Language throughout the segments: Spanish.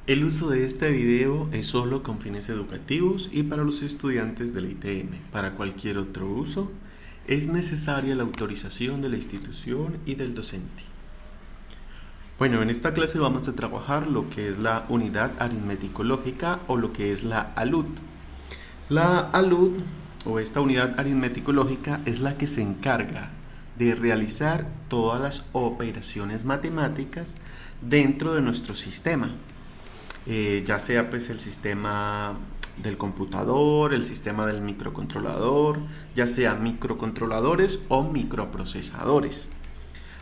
El uso de este video es solo con fines educativos y para los estudiantes del ITM. Para cualquier otro uso, es necesaria la autorización de la institución y del docente. Bueno, en esta clase vamos a trabajar lo que es la unidad aritmético-lógica o lo que es la ALUD. La ALUD o esta unidad aritmético-lógica es la que se encarga de realizar todas las operaciones matemáticas dentro de nuestro sistema. Ya sea pues el sistema del computador, el sistema del microcontrolador, ya sea microcontroladores o microprocesadores.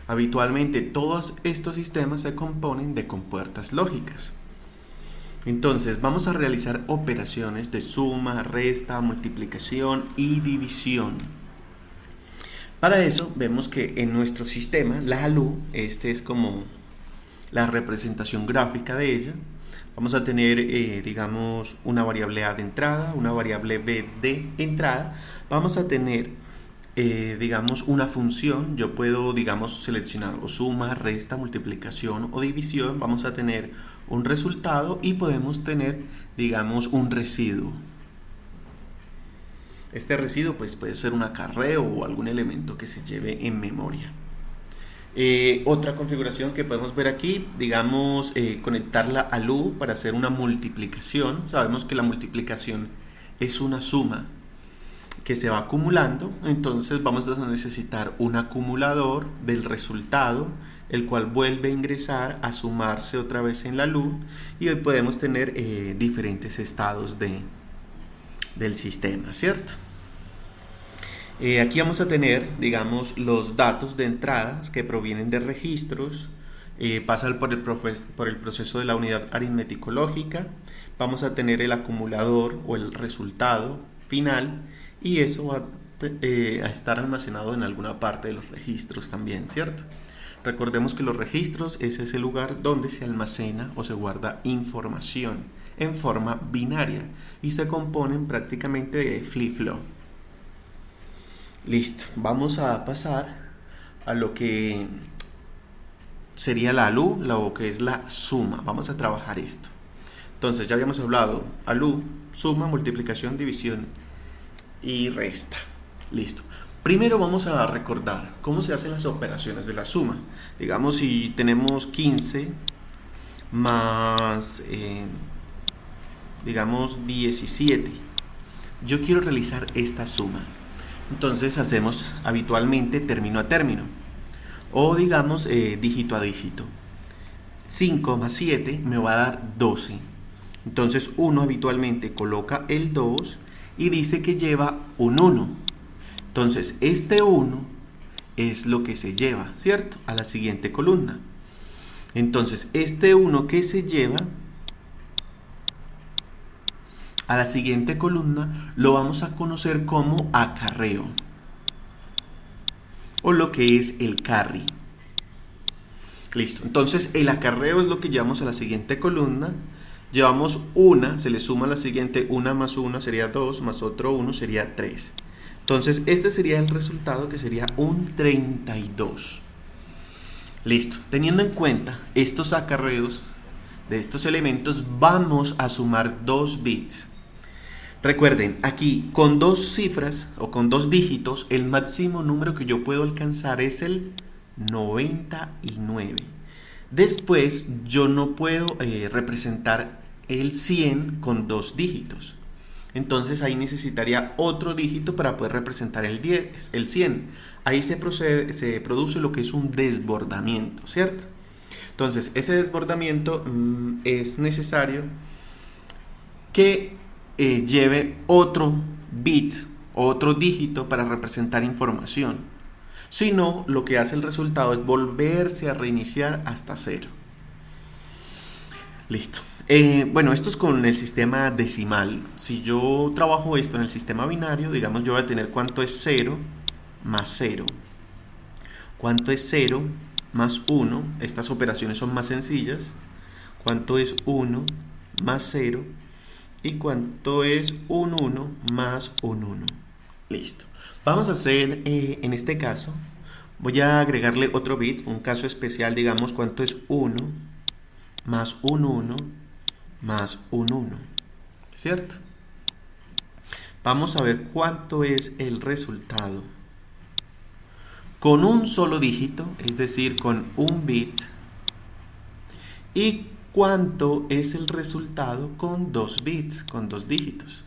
Habitualmente todos estos sistemas se componen de compuertas lógicas. Entonces vamos a realizar operaciones de suma, resta, multiplicación y división. Para eso vemos que en nuestro sistema, la ALU, este es como la representación gráfica de ella. Vamos a tener, digamos, una variable A de entrada, una variable B de entrada. Vamos a tener, digamos, una función. Yo puedo, digamos, seleccionar o suma, resta, multiplicación o división. Vamos a tener un resultado y podemos tener, digamos, un residuo. Este residuo pues, puede ser un acarreo o algún elemento que se lleve en memoria. Otra configuración que podemos ver aquí, digamos, conectarla a ALU para hacer una multiplicación. Sabemos que la multiplicación es una suma que se va acumulando, entonces vamos a necesitar un acumulador del resultado, el cual vuelve a ingresar a sumarse otra vez en la ALU y hoy podemos tener diferentes estados del sistema, ¿cierto? Aquí vamos a tener, digamos, los datos de entradas que provienen de registros, pasan por el proceso de la unidad aritmético-lógica, vamos a tener el acumulador o el resultado final y eso va a estar almacenado en alguna parte de los registros también, ¿cierto? Recordemos que los registros es ese lugar donde se almacena o se guarda información en forma binaria y se componen prácticamente de flip-flop. Listo, vamos a pasar a lo que sería la ALU, lo que es la suma. Vamos a trabajar esto. Entonces ya habíamos hablado ALU, suma, multiplicación, división y resta. Listo. Primero vamos a recordar cómo se hacen las operaciones de la suma. Digamos si tenemos 15 más, digamos 17. Yo quiero realizar esta suma. Entonces hacemos habitualmente término a término o digamos dígito a dígito. 5 más 7 me va a dar 12. Entonces uno habitualmente coloca el 2 y dice que lleva un 1. Entonces este 1 es lo que se lleva, ¿cierto? A la siguiente columna. Entonces este 1 que se lleva a la siguiente columna lo vamos a conocer como acarreo o lo que es el carry. Listo, entonces el acarreo es lo que llevamos a la siguiente columna. Llevamos una, se le suma a la siguiente, 1 más 1 sería 2, más otro 1 sería 3. Entonces este sería el resultado, que sería un 32. Listo, teniendo en cuenta estos acarreos de estos elementos, vamos a sumar 2 bits. Recuerden, aquí con 2 cifras o con 2 dígitos, el máximo número que yo puedo alcanzar es el 99. Después, yo no puedo representar el 100 con 2 dígitos. Entonces, ahí necesitaría otro dígito para poder representar el 10, el 100. Ahí se produce lo que es un desbordamiento, ¿cierto? Entonces, ese desbordamiento es necesario que lleve otro bit, otro dígito para representar información. Si no, lo que hace el resultado es volverse a reiniciar hasta 0. Listo. Bueno, esto es con el sistema decimal. Si yo trabajo esto en el sistema binario, digamos yo voy a tener cuánto es 0 más 0. Cuánto es 0 más 1. Estas operaciones son más sencillas. Cuánto es 1 más 0. Y cuánto es un 1 más un 1. Listo. Vamos a hacer, en este caso, voy a agregarle otro bit, un caso especial, digamos cuánto es 1 más un 1 más un 1, ¿cierto? Vamos a ver cuánto es el resultado con un solo dígito, es decir, con un bit, y cuánto es el resultado con 2 bits, con 2 dígitos.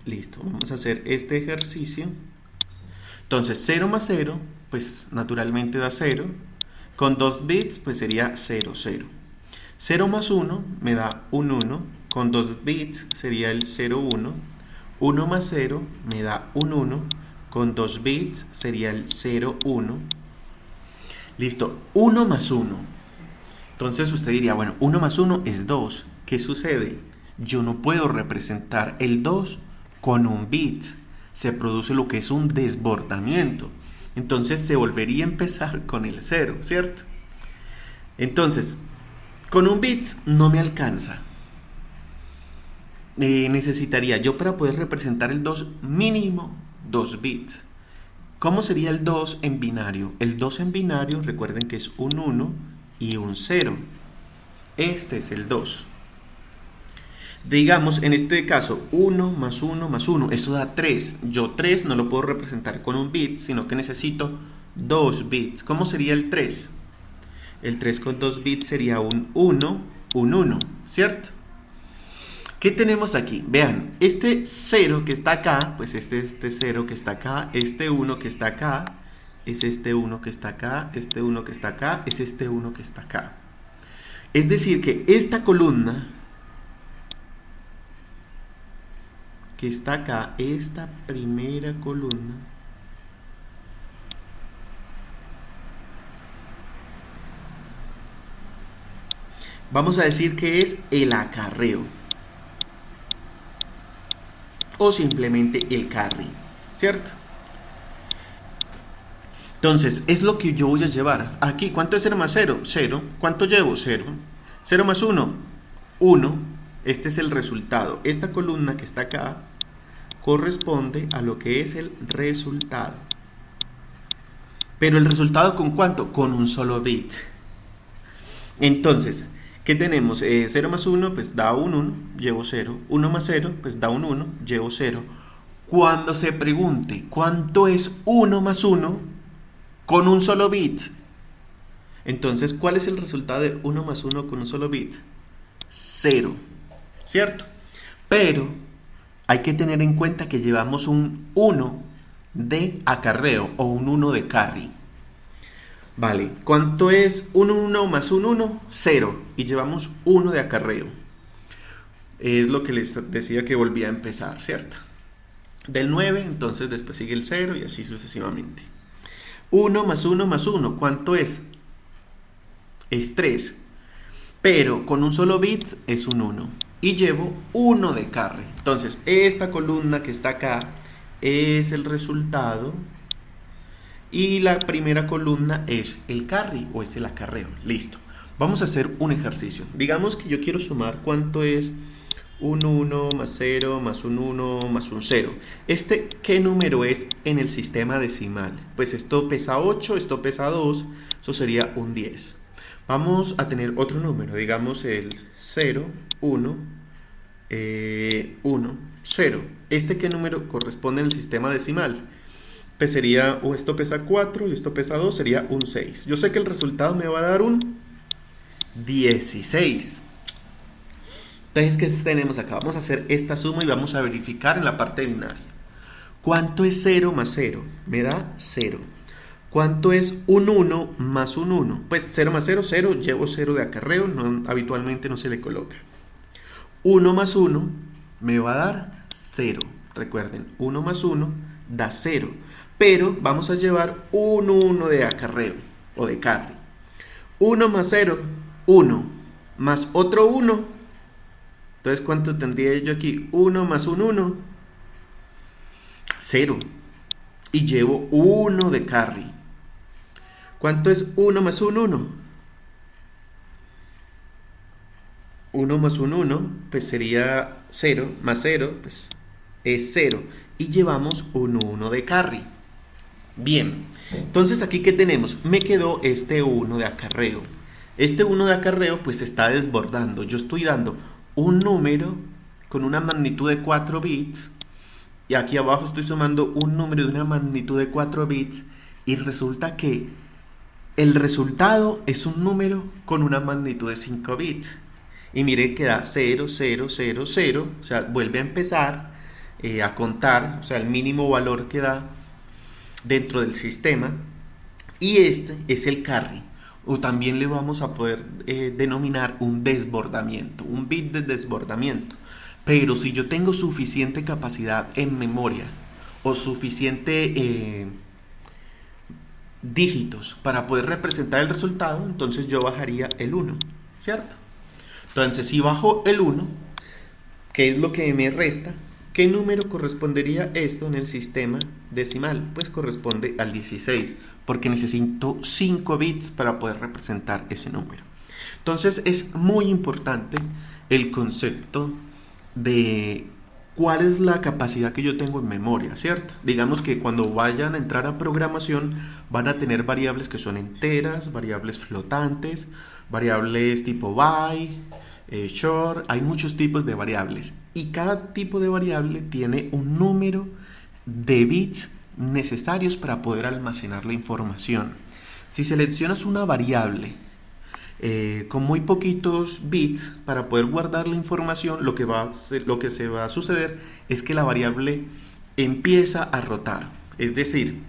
Listo, vamos a hacer este ejercicio. Entonces 0 más 0, pues naturalmente da 0. Con 2 bits, pues sería 0, 0. 0 más 1 me da un 1. Con 2 bits sería el 0, 1. 1 más 0 me da un 1. Con 2 bits sería el 0, 1. Listo, 1 más 1. Entonces usted diría, bueno, 1 más 1 es 2. ¿Qué sucede? Yo no puedo representar el 2 con un bit. Se produce lo que es un desbordamiento. Entonces se volvería a empezar con el 0, ¿cierto? Entonces, con un bit no me alcanza. Necesitaría yo para poder representar el 2 mínimo 2 bits. ¿Cómo sería el 2 en binario? El 2 en binario, recuerden que es un 1 y un 0. Este es el 2. Digamos, en este caso, 1 más 1 más 1. Esto da 3. Yo 3 no lo puedo representar con un bit, sino que necesito 2 bits. ¿Cómo sería el 3? El 3 con 2 bits sería un 1, ¿cierto? ¿Qué tenemos aquí? Vean, este 0 que está acá, pues este 0 que está acá, este 1 que está acá, es este 1 que está acá, este 1 que está acá, es este 1 que está acá. Es decir, que esta columna que está acá, esta primera columna, vamos a decir que es el acarreo o simplemente el carry, ¿cierto? Entonces, es lo que yo voy a llevar. Aquí, ¿cuánto es 0 más 0? 0. ¿Cuánto llevo? 0. 0 más 1, 1. Este es el resultado. Esta columna que está acá corresponde a lo que es el resultado. Pero el resultado ¿con cuánto? Con un solo bit. Entonces, ¿qué tenemos? 0 más 1, pues da un 1, llevo 0. 1 más 0, pues da un 1, llevo 0. Cuando se pregunte cuánto es 1 más 1 con un solo bit, entonces, ¿cuál es el resultado de 1 más 1 con un solo bit? 0, ¿cierto? Pero hay que tener en cuenta que llevamos un 1 de acarreo o un 1 de carry. Vale, ¿cuánto es 1 más 1? 0. Y llevamos 1 de acarreo. Es lo que les decía que volvía a empezar, ¿cierto? Del 9, entonces después sigue el 0 y así sucesivamente. 1 más 1 más 1, ¿cuánto es? Es 3. Pero con un solo bit es un 1. Y llevo 1 de carry. Entonces, esta columna que está acá es el resultado. Y la primera columna es el carry o es el acarreo. Listo. Vamos a hacer un ejercicio. Digamos que yo quiero sumar cuánto es un 1 más 0 más un 1 más un 0. ¿Qué número es en el sistema decimal? Pues esto pesa 8, esto pesa 2, eso sería un 10. Vamos a tener otro número, digamos el 0, 1, 1, 0. ¿Qué número corresponde en el sistema decimal? Pues sería, esto pesa 4 y esto pesa 2, sería un 6. Yo sé que el resultado me va a dar un 16. Entonces, ¿qué tenemos acá? Vamos a hacer esta suma y vamos a verificar en la parte binaria. ¿Cuánto es 0 más 0? Me da 0. ¿Cuánto es un 1 más un 1? Pues 0 más 0, 0. Llevo 0 de acarreo, habitualmente no se le coloca. 1 más 1 me va a dar 0. Recuerden, 1 más 1 da 0. Pero vamos a llevar un 1 de acarreo o de carry. 1 más 0, 1. Más otro 1. Entonces, ¿cuánto tendría yo aquí? 1 más un 1. 0. Y llevo 1 de carry. ¿Cuánto es 1 más un 1? 1 más un 1, pues sería 0. Más 0, pues es 0. Y llevamos un 1 de carry. Bien. Entonces, ¿aquí qué tenemos? Me quedó este 1 de acarreo. Este 1 de acarreo pues se está desbordando. Yo estoy dando un número con una magnitud de 4 bits y aquí abajo estoy sumando un número de una magnitud de 4 bits y resulta que el resultado es un número con una magnitud de 5 bits. Y mire que da 0, 0, 0, 0, o sea, vuelve a empezar a contar, o sea, el mínimo valor que da dentro del sistema. Y este es el carry, o también le vamos a poder denominar un desbordamiento, un bit de desbordamiento. Pero si yo tengo suficiente capacidad en memoria o suficiente dígitos para poder representar el resultado, entonces yo bajaría el 1, ¿cierto? Entonces, si bajo el 1, ¿qué es lo que me resta? ¿Qué número correspondería esto en el sistema decimal? Pues corresponde al 16, porque necesito 5 bits para poder representar ese número. Entonces, es muy importante el concepto de cuál es la capacidad que yo tengo en memoria, ¿cierto? Digamos que cuando vayan a entrar a programación van a tener variables que son enteras, variables flotantes, variables tipo by, short, hay muchos tipos de variables y cada tipo de variable tiene un número de bits necesarios para poder almacenar la información. Si seleccionas una variable con muy poquitos bits para poder guardar la información, lo que se va a suceder es que la variable empieza a rotar. Es decir,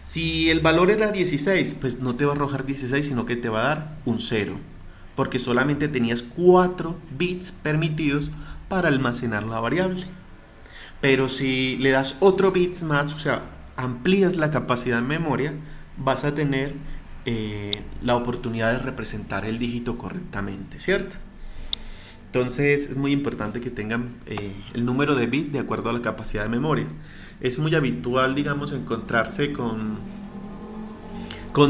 si el valor era 16, pues no te va a arrojar 16, sino que te va a dar un 0, porque solamente tenías 4 bits permitidos para almacenar la variable. Pero si le das otro bits más, o sea, amplías la capacidad de memoria, vas a tener la oportunidad de representar el dígito correctamente, ¿cierto? Entonces es muy importante que tengan el número de bits de acuerdo a la capacidad de memoria. Es muy habitual, digamos, encontrarse con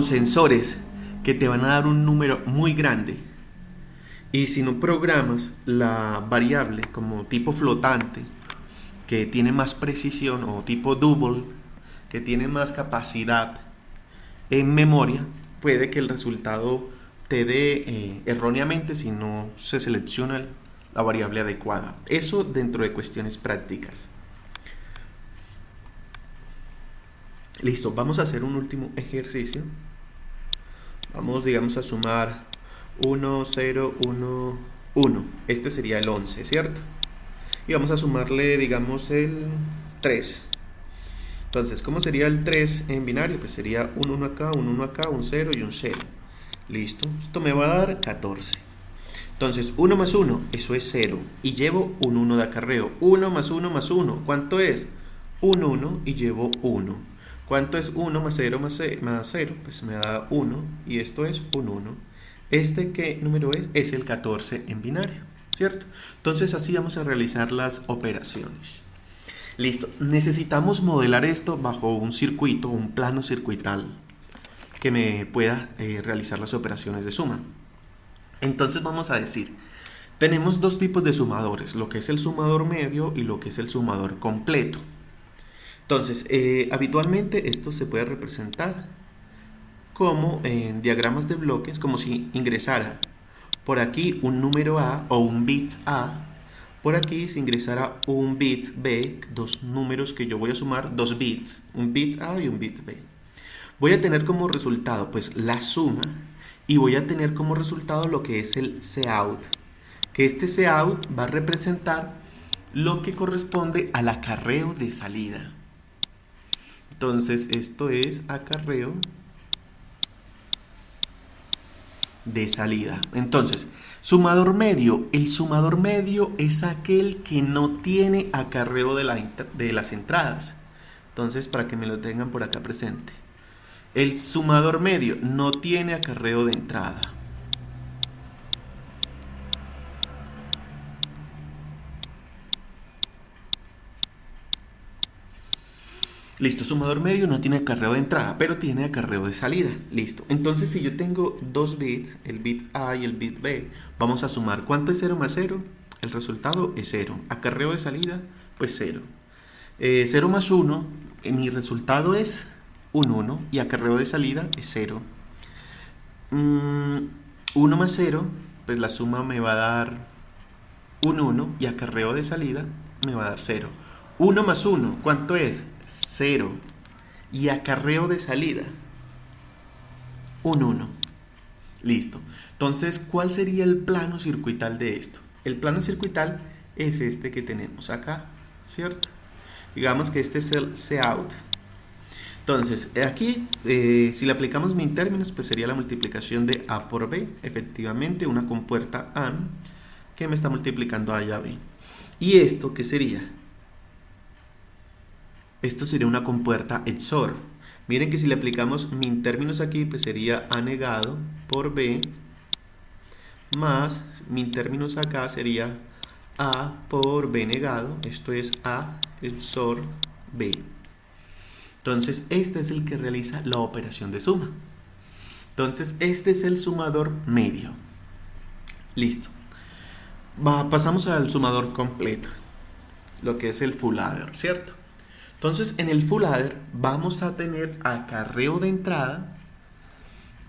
sensores que te van a dar un número muy grande. Y si no programas la variable como tipo flotante, que tiene más precisión, o tipo double, que tiene más capacidad en memoria, puede que el resultado te dé erróneamente si no se selecciona la variable adecuada. Eso dentro de cuestiones prácticas. Listo, vamos a hacer un último ejercicio. Vamos, digamos, a sumar 1, 0, 1, 1. Este sería el 11, ¿cierto? Y vamos a sumarle, digamos, el 3. Entonces, ¿cómo sería el 3 en binario? Pues sería un 1 acá, un 1 acá, un 0 y un 0. Listo. Esto me va a dar 14. Entonces, 1 más 1, eso es 0. Y llevo un 1 de acarreo. 1 más 1 más 1, ¿cuánto es? Un 1 y llevo 1. ¿Cuánto es 1 más 0 más 0? Pues me da 1 y esto es un 1. ¿Este qué número es? Es el 14 en binario, ¿cierto? Entonces, así vamos a realizar las operaciones. Listo, necesitamos modelar esto bajo un circuito, un plano circuital que me pueda realizar las operaciones de suma. Entonces vamos a decir, tenemos dos tipos de sumadores, lo que es el sumador medio y lo que es el sumador completo. Entonces, habitualmente esto se puede representar como en diagramas de bloques, como si ingresara por aquí un número A o un bit A. Por aquí se ingresara un bit B, dos números que yo voy a sumar, dos bits, un bit A y un bit B. Voy a tener como resultado pues la suma y voy a tener como resultado lo que es el cout, que este cout va a representar lo que corresponde al acarreo de salida. Entonces esto es acarreo de salida. Entonces, sumador medio. El sumador medio es aquel que no tiene acarreo de las entradas. Entonces, para que me lo tengan por acá presente. El sumador medio no tiene acarreo de entrada. Listo, sumador medio no tiene acarreo de entrada, pero tiene acarreo de salida. Listo. Entonces, si yo tengo dos bits, el bit A y el bit B, vamos a sumar. ¿Cuánto es 0 más 0? El resultado es 0. Acarreo de salida, pues 0. 0 más 1, mi resultado es un 1 y acarreo de salida es 0. 1 más 0, pues la suma me va a dar un 1 y acarreo de salida me va a dar 0. 1 más 1, ¿cuánto es? 0. Y acarreo de salida, un 1. Listo. Entonces, ¿cuál sería el plano circuital de esto? El plano circuital es este que tenemos acá, ¿cierto? Digamos que este es el Cout. Entonces, aquí, si le aplicamos min términos, pues sería la multiplicación de A por B, efectivamente, una compuerta AND que me está multiplicando A y a B. ¿Y esto qué sería? Esto sería una compuerta XOR. Miren que si le aplicamos min términos aquí, pues sería A negado por B, más min términos acá sería A por B negado, esto es A XOR B. Entonces, este es el que realiza la operación de suma. Entonces, este es el sumador medio. Listo. Pasamos al sumador completo, lo que es el full adder, ¿cierto? Entonces, en el full adder vamos a tener acarreo de entrada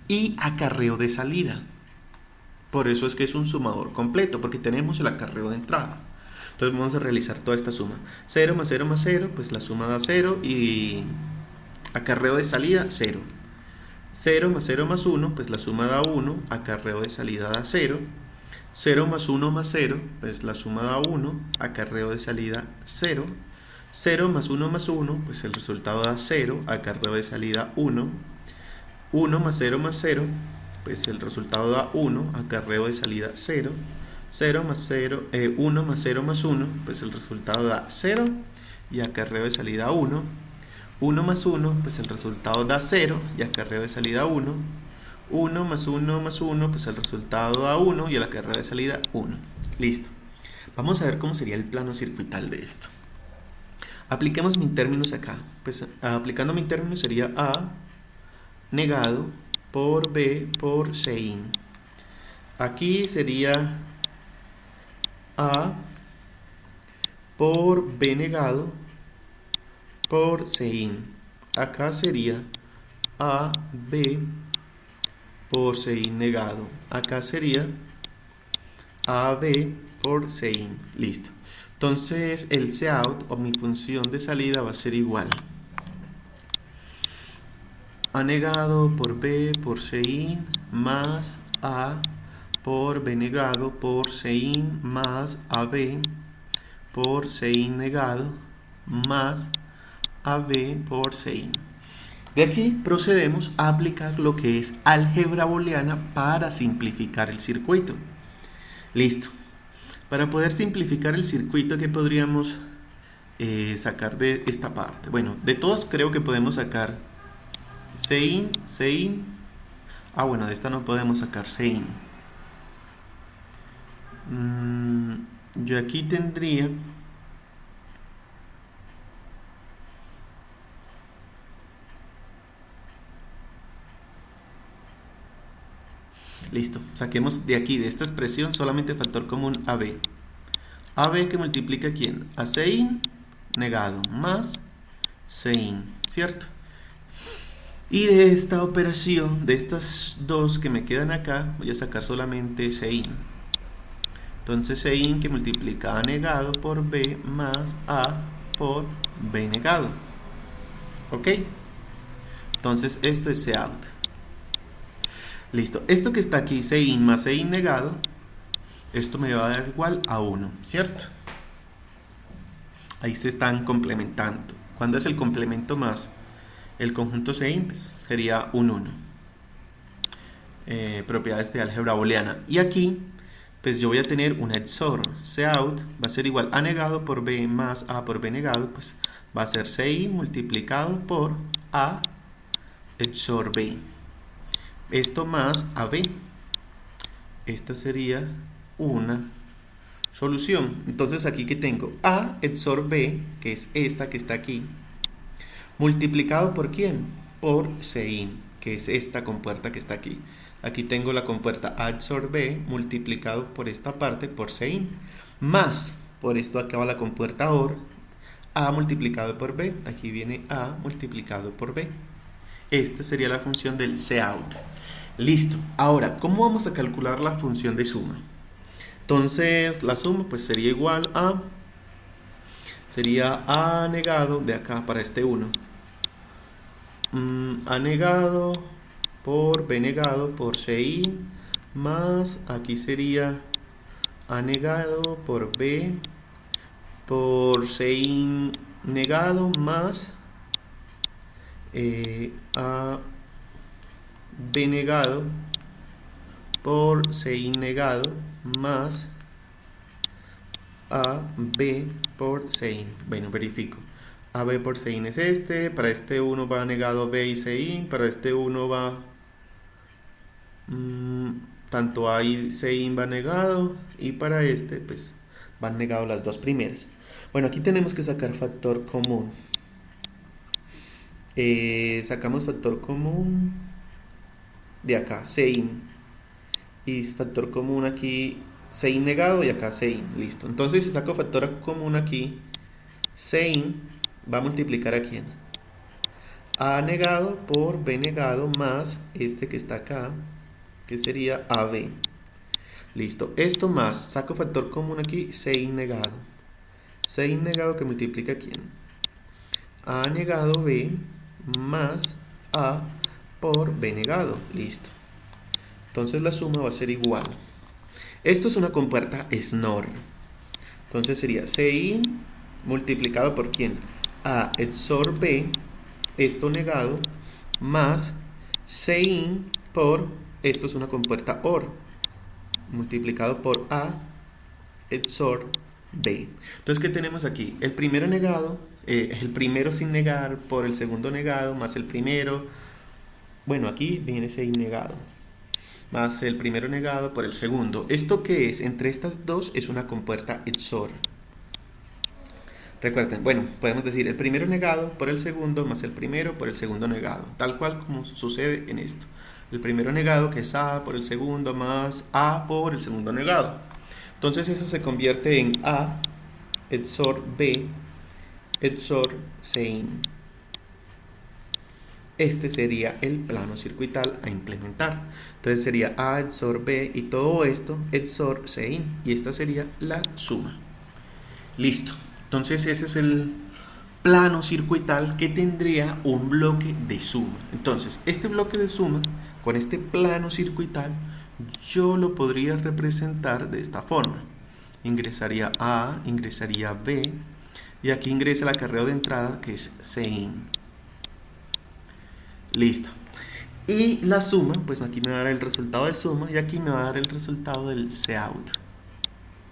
y acarreo de salida. Por eso es que es un sumador completo, porque tenemos el acarreo de entrada. Entonces vamos a realizar toda esta suma. 0 más 0 más 0, pues la suma da 0 y acarreo de salida 0. 0 más 0 más 1, pues la suma da 1, acarreo de salida da 0. 0 más 1 más 0, pues la suma da 1, acarreo de salida 0. 0 más 1 más 1, pues el resultado da 0, acarreo de salida 1. 1 más 0 más 0, pues el resultado da 1, acarreo de salida 0. 0 más 0, 1 más 0 más 1, pues el resultado da 0 y acarreo de salida 1. 1 más 1, pues el resultado da 0 y acarreo de salida 1. 1 más 1 más 1, pues el resultado da 1 y el acarreo de salida 1. Listo. Vamos a ver cómo sería el plano circuital de esto. Apliquemos min términos acá. Pues aplicando min términos sería A negado por B por Cin. Aquí sería A por B negado por Cin. Acá sería AB por Cin negado. Acá sería AB por Cin. Listo. Entonces el Cout o mi función de salida va a ser igual A negado por B por Cin más A por B negado por Cin más AB por Cin negado más AB por Cin. De aquí procedemos a aplicar lo que es álgebra booleana para simplificar el circuito. Listo. Para poder simplificar el circuito, ¿qué podríamos sacar de esta parte? Bueno, de todos creo que podemos sacar Cin. Bueno, de esta no podemos sacar Cin. Yo aquí tendría listo, saquemos de aquí, de esta expresión, solamente factor común AB. AB que multiplica ¿quién? A Cin negado más Cin, ¿cierto? Y de esta operación, de estas dos que me quedan acá, voy a sacar solamente Cin. Entonces Cin que multiplica A negado por B más A por B negado. ¿Ok? Entonces esto es Cout. Listo, esto que está aquí, Cin más Cin negado, esto me va a dar igual a 1, ¿cierto? Ahí se están complementando. ¿Cuándo es el complemento más el conjunto Cin? Pues sería un 1. Propiedades de álgebra booleana. Y aquí, pues yo voy a tener una XOR. Cout va a ser igual a negado por B más A por B negado, pues va a ser Cin multiplicado por A XOR B. Esto más AB. Esta sería una solución. Entonces aquí que tengo A XOR B, que es esta que está aquí, multiplicado por ¿quién? Por Cin, que es esta compuerta que está aquí. Aquí tengo la compuerta A XOR B multiplicado por esta parte por Cin, más por esto acaba la compuerta OR, A multiplicado por B. Aquí viene A multiplicado por B. Esta sería la función del Cout. Listo. Ahora, ¿cómo vamos a calcular la función de suma? Entonces, la suma pues sería igual a... Sería A negado de acá para este 1. A negado por B negado por CI más aquí sería A negado por B por CI negado más A B negado por CI negado más A B por CI. Bueno, verifico. AB por CI es este, para este 1 va negado B y CI, para este 1 va tanto A y CI va negado, y para este pues van negados las dos primeras. Bueno, aquí tenemos que sacar factor común. Sacamos factor común de acá, CI, y factor común aquí CI negado y acá CI, listo. Entonces si saco factor común aquí, CI va a multiplicar a quién, A negado por B negado más este que está acá, que sería AB. Listo, esto más, saco factor común aquí, CI negado. CI negado que multiplica a quién, A negado B más A por B negado. Listo. Entonces la suma va a ser igual. Esto es una compuerta Schnorr. Entonces sería CI multiplicado por quién, A XOR B, esto negado, más CI por, esto es una compuerta OR, multiplicado por A XOR B. Entonces, ¿qué tenemos aquí? El primero negado, el primero sin negar por el segundo negado, más el primero, bueno, aquí viene CI negado, más el primero negado por el segundo. ¿Esto qué es? Entre estas dos es una compuerta XOR. Recuerden, bueno, podemos decir el primero negado por el segundo más el primero por el segundo negado, tal cual como sucede en esto. El primero negado que es A por el segundo más A por el segundo negado. Entonces eso se convierte en A XOR B XOR CIN. Este sería el plano circuital a implementar. Entonces sería A XOR B y todo esto XOR CIN, y esta sería la suma. Listo. Entonces ese es el plano circuital que tendría un bloque de suma. Entonces este bloque de suma con este plano circuital yo lo podría representar de esta forma. Ingresaría A, ingresaría B, y aquí ingresa el acarreo de entrada que es CIN. Listo. Y la suma, pues aquí me va a dar el resultado de suma, y aquí me va a dar el resultado del COUT,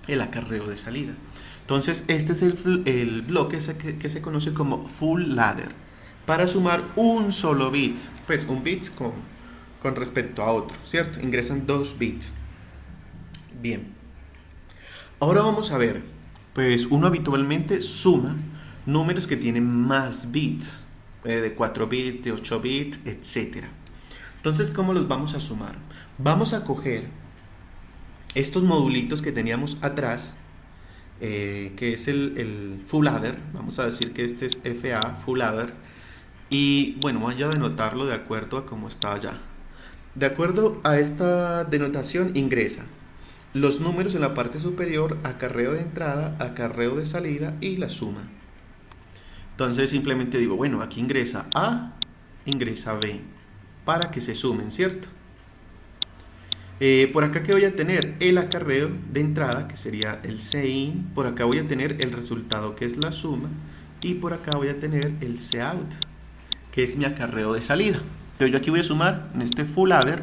el acarreo de salida. Entonces este es el bloque que se conoce como full ladder, para sumar un solo bit, pues un bit con respecto a otro, ¿cierto? Ingresan 2 bits. Bien. Ahora vamos a ver, pues uno habitualmente suma números que tienen más bits, de 4 bits, de 8 bits, etc. Entonces, ¿cómo los vamos a sumar? Vamos a coger estos modulitos que teníamos atrás, que es el full adder. Vamos a decir que este es FA full adder, y bueno, voy a denotarlo de acuerdo a cómo está allá. De acuerdo a esta denotación ingresa los números en la parte superior, acarreo de entrada, acarreo de salida y la suma. Entonces simplemente digo, bueno, aquí ingresa A, ingresa B, para que se sumen, ¿cierto? Por acá que voy a tener el acarreo de entrada, que sería el CIN, por acá voy a tener el resultado, que es la suma, y por acá voy a tener el COUT, que es mi acarreo de salida. Pero yo aquí voy a sumar, en este full adder,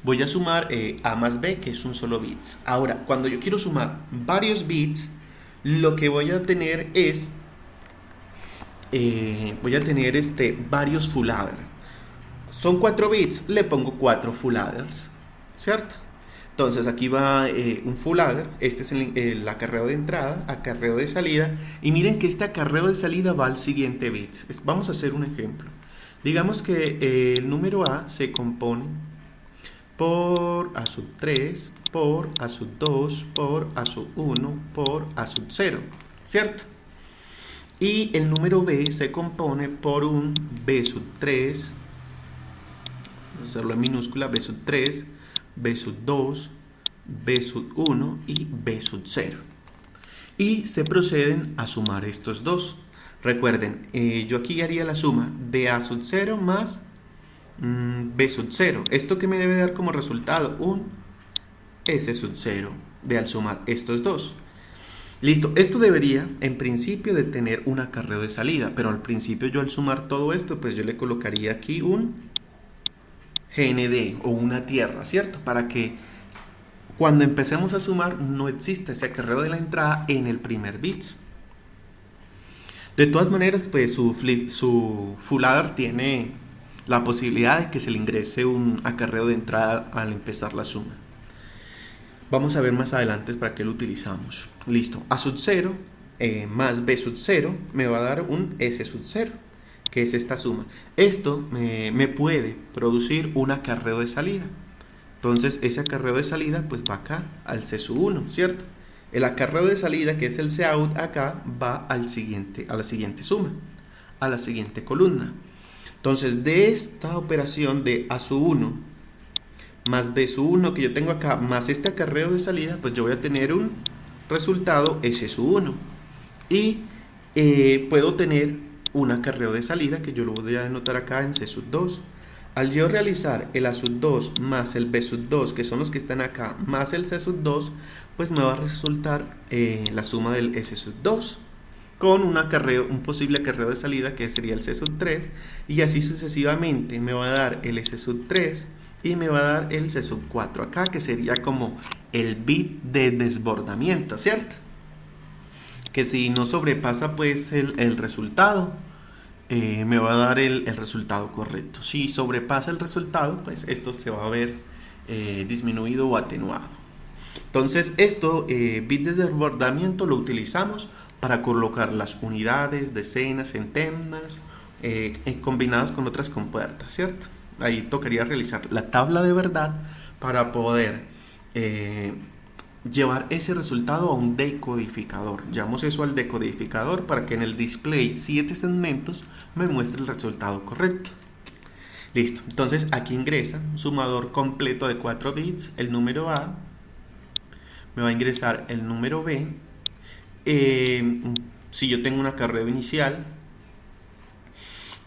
voy a sumar A más B, que es un solo bits. Ahora, cuando yo quiero sumar varios bits, lo que voy a tener es, varios full adder. Son 4 bits, le pongo 4 full adders, ¿cierto? Entonces aquí va un full adder, este es el acarreo de entrada, acarreo de salida, y miren que este acarreo de salida va al siguiente bit. Vamos a hacer un ejemplo. Digamos que el número A se compone por A sub 3, por A sub 2, por A sub 1, por A sub 0, ¿cierto? Y el número B se compone por un B sub 3, hacerlo en minúscula, b sub 3, b sub 2, b sub 1 y b sub 0. Y se proceden a sumar estos dos. Recuerden, yo aquí haría la suma de a sub 0 más b sub 0. ¿Esto que me debe dar como resultado? Un s sub 0 de al sumar estos dos. Listo, esto debería en principio de tener un acarreo de salida, pero al principio yo al sumar todo esto, pues yo le colocaría aquí un GND o una tierra, ¿cierto? Para que cuando empecemos a sumar no exista ese acarreo de la entrada en el primer bits. De todas maneras, pues su full adder tiene la posibilidad de que se le ingrese un acarreo de entrada al empezar la suma. Vamos a ver más adelante para qué lo utilizamos. Listo, a sub 0 más b sub 0 me va a dar un s sub 0, que es esta suma. Esto me puede producir un acarreo de salida. Entonces ese acarreo de salida pues va acá al c sub 1, ¿cierto? El acarreo de salida, que es el cout acá, va a la siguiente suma, a la siguiente columna. Entonces de esta operación de a sub 1 más b sub 1 que yo tengo acá, más este acarreo de salida, pues yo voy a tener un resultado s sub 1. Y puedo tener un acarreo de salida que yo lo voy a denotar acá en c sub 2. Al yo realizar el a sub 2 más el b sub 2, que son los que están acá, más el c sub 2, pues me va a resultar la suma del s sub 2 con un posible acarreo de salida que sería el c sub 3, y así sucesivamente me va a dar el s sub 3 y me va a dar el c sub 4 acá, que sería como el bit de desbordamiento, ¿cierto? Que si no sobrepasa pues el resultado, me va a dar el resultado correcto. Si sobrepasa el resultado, pues esto se va a ver disminuido o atenuado. Entonces esto, bit de desbordamiento, lo utilizamos para colocar las unidades, decenas, centenas, combinadas con otras compuertas, ¿cierto? Ahí tocaría realizar la tabla de verdad para poder llevar ese resultado a un decodificador. Llamamos eso al decodificador para que en el display 7 segmentos me muestre el resultado correcto. Listo, entonces aquí ingresa un sumador completo de 4 bits, el número A, me va a ingresar el número B, si yo tengo un acarreo inicial,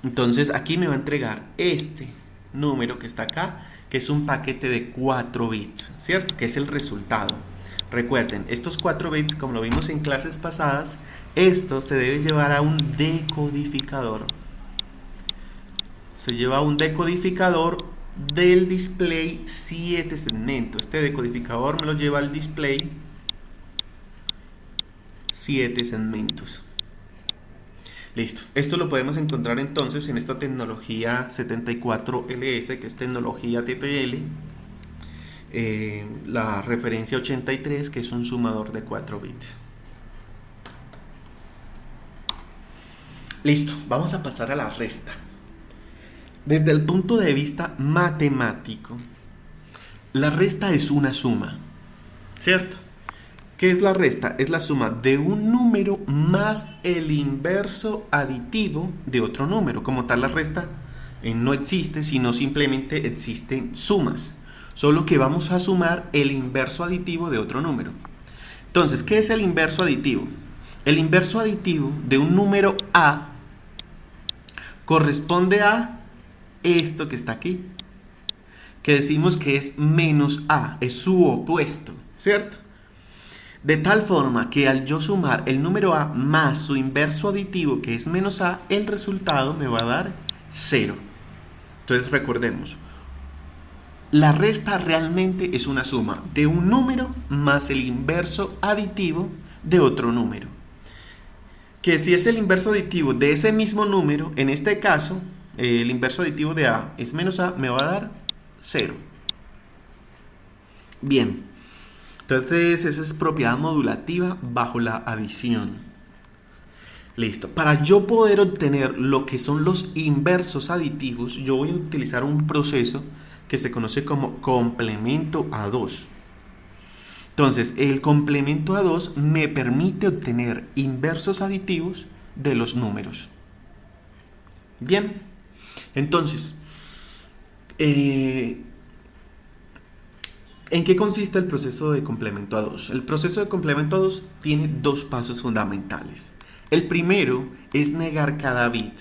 entonces aquí me va a entregar este número que está acá, que es un paquete de 4 bits, ¿cierto? Que es el resultado. Recuerden, estos 4 bits, como lo vimos en clases pasadas, esto se debe llevar a un decodificador. Se lleva a un decodificador del display 7 segmentos. Este decodificador me lo lleva al display 7 segmentos. Listo, esto lo podemos encontrar entonces en esta tecnología 74LS, que es tecnología TTL, la referencia 83, que es un sumador de 4 bits. Listo, vamos a pasar a la resta. Desde el punto de vista matemático, la resta es una suma, ¿cierto? ¿Qué es la resta? Es la suma de un número más el inverso aditivo de otro número. Como tal, la resta no existe, sino simplemente existen sumas. Solo que vamos a sumar el inverso aditivo de otro número. Entonces, ¿qué es el inverso aditivo? El inverso aditivo de un número A corresponde a esto que está aquí, que decimos que es menos A, es su opuesto, ¿cierto? De tal forma que al yo sumar el número A más su inverso aditivo, que es menos A, el resultado me va a dar 0. Entonces recordemos, la resta realmente es una suma de un número más el inverso aditivo de otro número. Que si es el inverso aditivo de ese mismo número, en este caso, el inverso aditivo de A es menos A, me va a dar 0. Bien, entonces esa es propiedad modulativa bajo la adición. Listo, para yo poder obtener lo que son los inversos aditivos, yo voy a utilizar un proceso que se conoce como complemento A2. Entonces, el complemento A2 me permite obtener inversos aditivos de los números. Bien, entonces, Eh, ¿En qué consiste el proceso de complemento a 2? El proceso de complemento a 2 tiene dos pasos fundamentales. El primero es negar cada bit.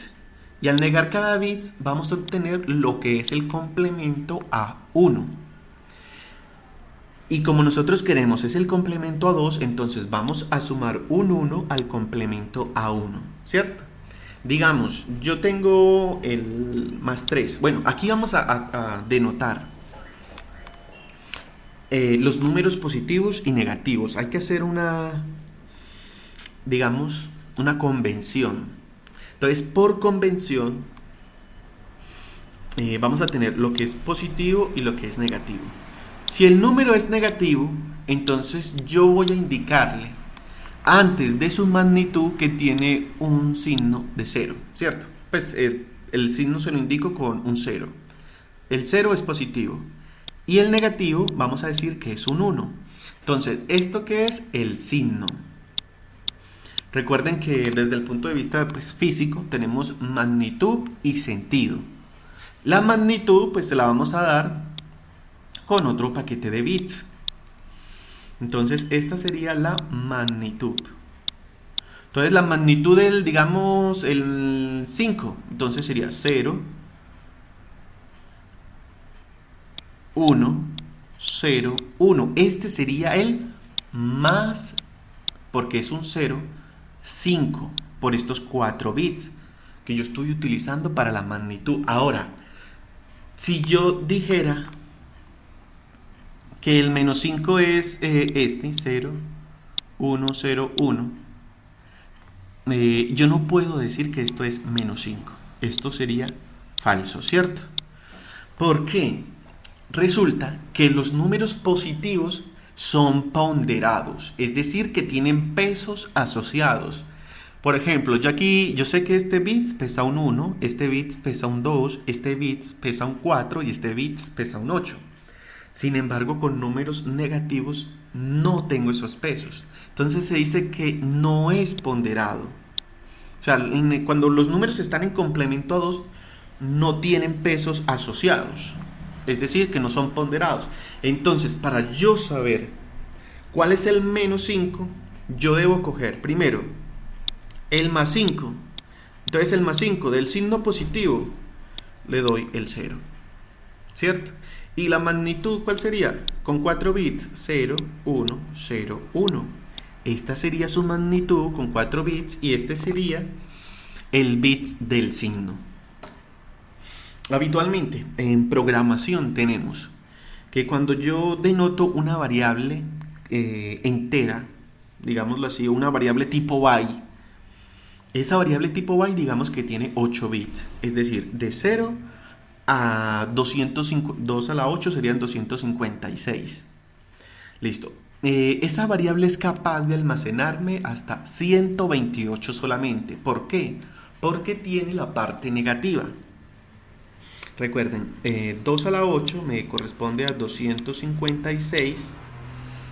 Y al negar cada bit vamos a obtener lo que es el complemento a 1. Y como nosotros queremos es el complemento a 2, entonces vamos a sumar un 1 al complemento a 1, ¿cierto? Digamos, yo tengo el más 3. Bueno, aquí vamos a denotar los números positivos y negativos. Hay que hacer digamos, una convención. Entonces, por convención, vamos a tener lo que es positivo y lo que es negativo. Si el número es negativo, entonces yo voy a indicarle antes de su magnitud que tiene un signo de 0, ¿cierto? Pues el signo se lo indico con un 0. El 0 es positivo. Y el negativo vamos a decir que es un 1. Entonces, ¿esto qué es? El signo. Recuerden que desde el punto de vista pues, físico tenemos magnitud y sentido. La magnitud pues se la vamos a dar con otro paquete de bits. Entonces, esta sería la magnitud. Entonces, la magnitud del, digamos, el 5. Entonces sería 0, 1, 0, 1. Este sería el más, porque es un 0, 5, por estos 4 bits que yo estoy utilizando para la magnitud. Ahora, si yo dijera que el menos 5 es 0, 1, 0, 1, yo no puedo decir que esto es menos 5. Esto sería falso, ¿cierto? ¿Por qué? Resulta que los números positivos son ponderados, es decir, que tienen pesos asociados. Por ejemplo, yo sé que este bit pesa un 1, este bit pesa un 2, este bit pesa un 4 y este bit pesa un 8. Sin embargo, con números negativos no tengo esos pesos. Entonces se dice que no es ponderado. O sea, cuando los números están en complemento a 2, no tienen pesos asociados. Es decir, que no son ponderados. Entonces, para yo saber cuál es el menos 5, yo debo coger primero el más 5. Entonces, el más 5 del signo positivo le doy el 0. ¿Cierto? ¿Y la magnitud cuál sería? Con 4 bits, 0, 1, 0, 1. Esta sería su magnitud con 4 bits y este sería el bit del signo. Habitualmente en programación tenemos que cuando yo denoto una variable entera, digámoslo así, una variable tipo byte, esa variable tipo byte digamos que tiene 8 bits, es decir, de 0 a 2 a la 8 serían 256. Listo. Esa variable es capaz de almacenarme hasta 128 solamente. ¿Por qué? Porque tiene la parte negativa. Recuerden, 2 a la 8 me corresponde a 256.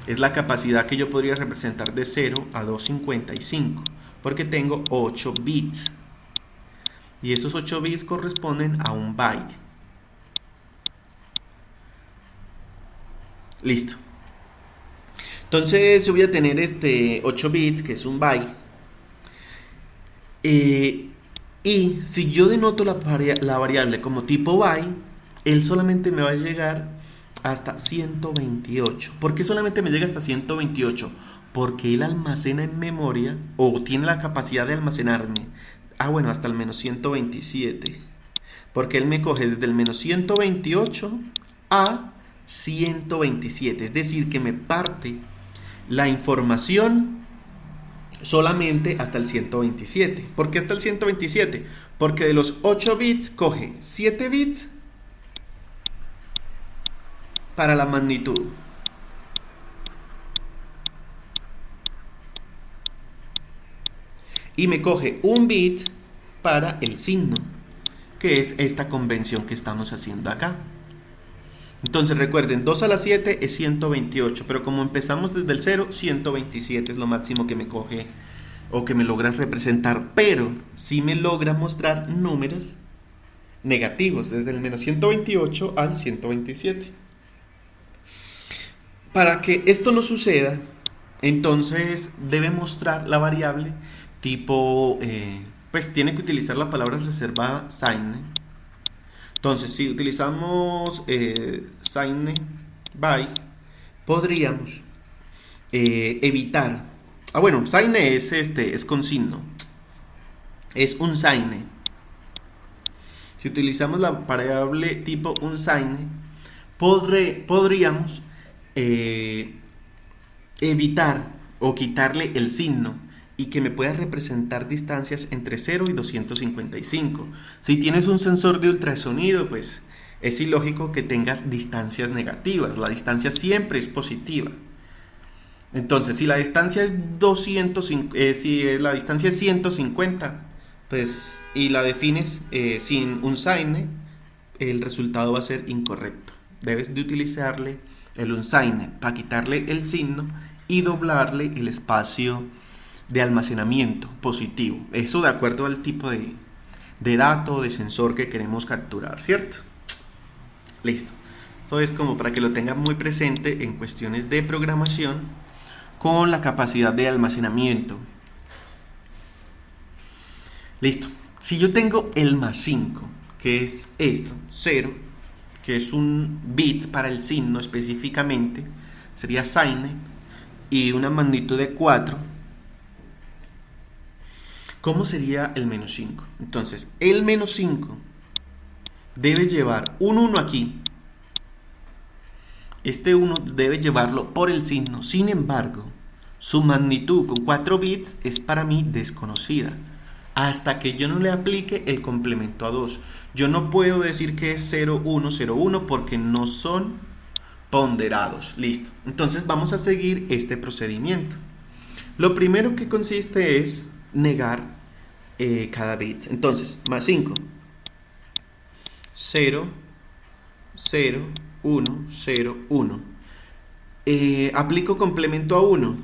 Es la capacidad que yo podría representar de 0 a 255. Porque tengo 8 bits. Y esos 8 bits corresponden a un byte. Listo. Entonces yo voy a tener 8 bits, que es un byte. Y si yo denoto la variable como tipo byte, él solamente me va a llegar hasta 128. ¿Por qué solamente me llega hasta 128? Porque él almacena en memoria, o tiene la capacidad de almacenarme, hasta el menos 127. Porque él me coge desde el menos 128 a 127. Es decir, que me parte la información solamente hasta el 127. ¿Por qué hasta el 127? Porque de los 8 bits coge 7 bits para la magnitud. Y me coge un bit para el signo, que es esta convención que estamos haciendo acá. Entonces recuerden, 2 a la 7 es 128, pero como empezamos desde el 0, 127 es lo máximo que me coge o que me logra representar, pero sí me logra mostrar números negativos, desde el menos 128 al 127. Para que esto no suceda, entonces debe mostrar la variable tipo, pues tiene que utilizar la palabra reservada sign. Entonces, si utilizamos sign by, podríamos evitar. Bueno, sign es con signo. Es un sign. Si utilizamos la variable tipo un sign, podríamos evitar o quitarle el signo y que me pueda representar distancias entre 0 y 255. Si tienes un sensor de ultrasonido, pues es ilógico que tengas distancias negativas. La distancia siempre es positiva. Entonces, si la distancia es 150, pues, y la defines sin un sign, el resultado va a ser incorrecto. Debes de utilizarle el unsign para quitarle el signo y doblarle el espacio de almacenamiento positivo. Eso de acuerdo al tipo de dato, de sensor que queremos capturar, ¿cierto? Listo. Esto es como para que lo tengan muy presente en cuestiones de programación con la capacidad de almacenamiento. Listo. Si yo tengo el más 5, que es esto, 0, que es un bit para el signo específicamente, sería sign, y una magnitud de 4, ¿cómo sería el menos 5? Entonces, el menos 5 debe llevar un 1 aquí. Este 1 debe llevarlo por el signo. Sin embargo, su magnitud con 4 bits es para mí desconocida. Hasta que yo no le aplique el complemento a 2. Yo no puedo decir que es 0, 1, 0, 1 porque no son ponderados. Listo. Entonces vamos a seguir este procedimiento. Lo primero que consiste es negar cada bit. Entonces, más 5. 0, 0, 1, 0, 1. Aplico complemento a 1.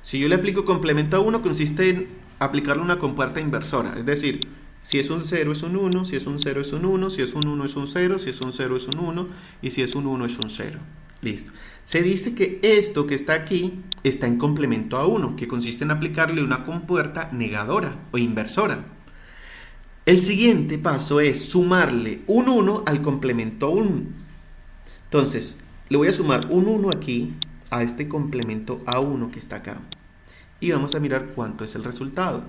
Si yo le aplico complemento a 1, consiste en aplicarle una compuerta inversora. Es decir, si es un 0 es un 1, si es un 0 es un 1, si es un 1 es un 0, si es un 0 es un 1 y si es un 1 es un 0. Listo. Se dice que esto que está aquí está en complemento a 1, que consiste en aplicarle una compuerta negadora o inversora. El siguiente paso es sumarle un 1 al complemento 1. Entonces, le voy a sumar un 1 aquí a este complemento A1 que está acá. Y vamos a mirar cuánto es el resultado.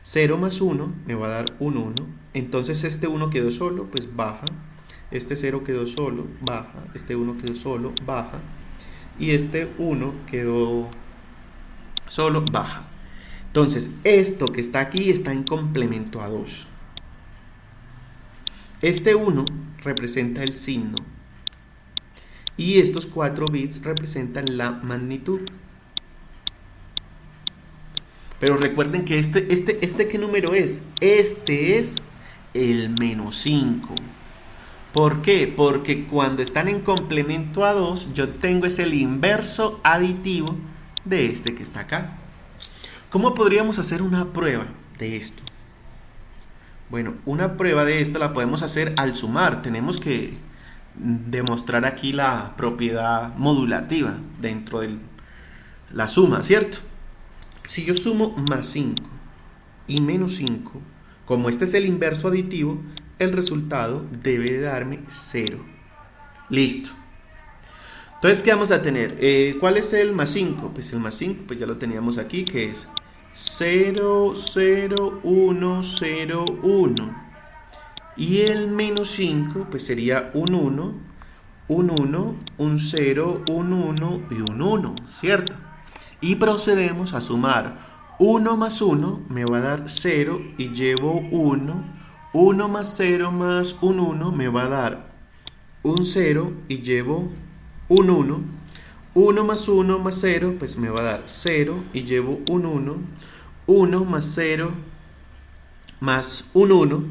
0 más 1 me va a dar un 1. Entonces este 1 quedó solo, pues baja. Este 0 quedó solo, baja. Este 1 quedó solo, baja. Y este 1 quedó solo, baja. Entonces esto que está aquí está en complemento a 2. Este 1 representa el signo. Y estos 4 bits representan la magnitud. Pero recuerden que este ¿qué número es? Este es el menos 5. ¿Por qué? Porque cuando están en complemento a 2, yo tengo es el inverso aditivo de este que está acá. ¿Cómo podríamos hacer una prueba de esto? Bueno, una prueba de esto la podemos hacer al sumar. Tenemos que demostrar aquí la propiedad modulativa dentro de la suma, ¿cierto? Si yo sumo más 5 y menos 5, como este es el inverso aditivo, el resultado debe de darme 0. Listo. Entonces, ¿qué vamos a tener? ¿Cuál es el más 5? Pues el más 5, pues ya lo teníamos aquí, que es 0, 0, 1, 0, 1. Y el menos 5, pues sería un 1, un 1, un 0, un 1 y un 1, ¿cierto? Y procedemos a sumar 1 más 1 me va a dar 0 y llevo 1. 1 más 0 más un 1 me va a dar un 0 y llevo un 1. 1 más 1 más 0 pues me va a dar 0 y llevo un 1. 1 más 0 más un 1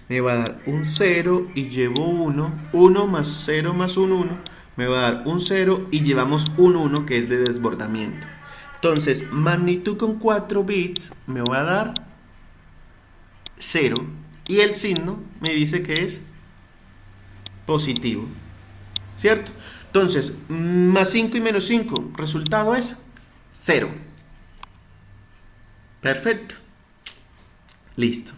me va a dar un 0 y llevo 1. 1 más 0 más un 1 me va a dar un 0 y llevamos un 1 que es de desbordamiento. Entonces, magnitud con 4 bits me va a dar 0 y el signo me dice que es positivo, ¿cierto? Entonces, más 5 y menos 5, resultado es 0. Perfecto. Listo.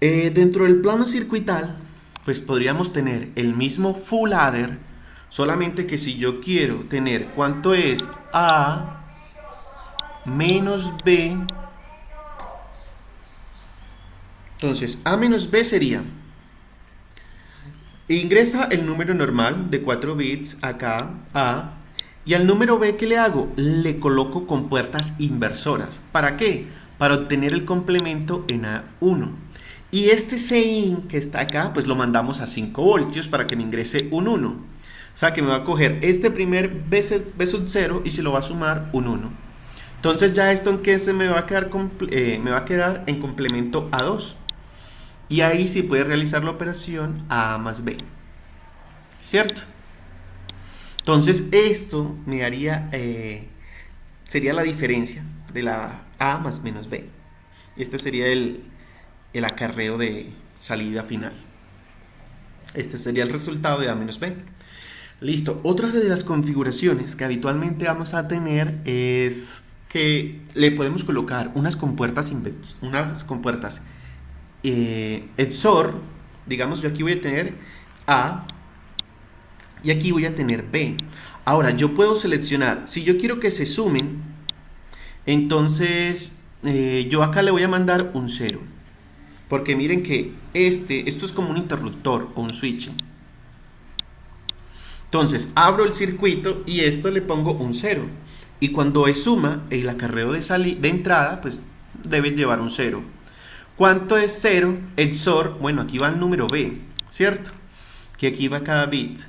Dentro del plano circuital, pues podríamos tener el mismo full adder, solamente que si yo quiero tener cuánto es A menos B, entonces A menos B sería, ingresa el número normal de 4 bits acá, A, y al número B, ¿qué le hago? Le coloco compuertas inversoras. ¿Para qué? Para obtener el complemento en A1. Y este Cin que está acá, pues lo mandamos a 5 voltios para que me ingrese un 1. O sea que me va a coger este primer B sub 0 y se lo va a sumar un 1. Entonces ya esto en que se me va a quedar, me va a quedar en complemento A2. Y ahí sí puede realizar la operación A más B. ¿Cierto? Entonces esto me daría, sería la diferencia de la A más menos B. Este sería el acarreo de salida final. Este sería el resultado de A menos B. Listo. Otra de las configuraciones que habitualmente vamos a tener es que le podemos colocar unas compuertas XOR. Digamos, yo aquí voy a tener A y aquí voy a tener B. Ahora, yo puedo seleccionar, si yo quiero que se sumen, entonces yo acá le voy a mandar un 0. Porque miren que esto es como un interruptor o un switch. Entonces, abro el circuito y esto le pongo un 0. Y cuando es suma, el acarreo de entrada, pues debe llevar un 0. ¿Cuánto es 0? XOR, bueno, aquí va el número B, ¿cierto? Que aquí va cada bit.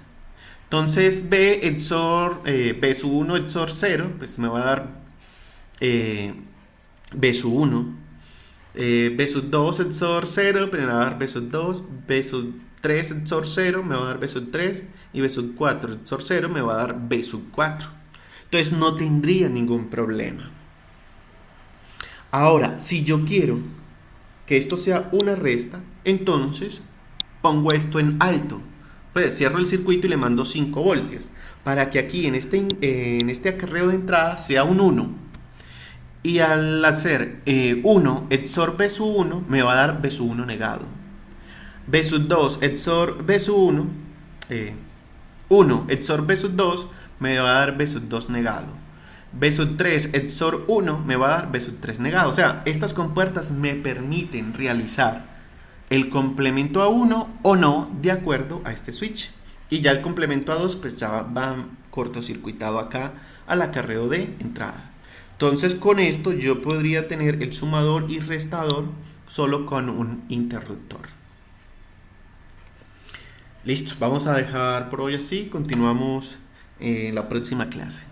Entonces B XOR B sub 1 XOR 0, pues me va a dar B sub 1. B sub 2 XOR 0, pues me va a dar B sub 2. B sub 3 XOR 0 me va a dar B sub 3. Y B sub 4 XOR 0 me va a dar B sub 4. Entonces no tendría ningún problema. Ahora, si yo quiero que esto sea una resta, entonces pongo esto en alto. Pues cierro el circuito y le mando 5 voltios para que aquí en este acarreo de entrada sea un 1. Y al hacer 1 XOR B sub 1 me va a dar B sub 1 negado. B sub 2 XOR B sub 1, 1 XOR B sub 2 me va a dar B sub 2 negado. B sub 3 XOR 1 me va a dar B sub 3 negado. O sea, estas compuertas me permiten realizar el complemento a 1 o no de acuerdo a este switch. Y ya el complemento a 2 pues ya va cortocircuitado acá al acarreo de entrada. Entonces con esto yo podría tener el sumador y restador solo con un interruptor. Listo, vamos a dejar por hoy así, continuamos en la próxima clase.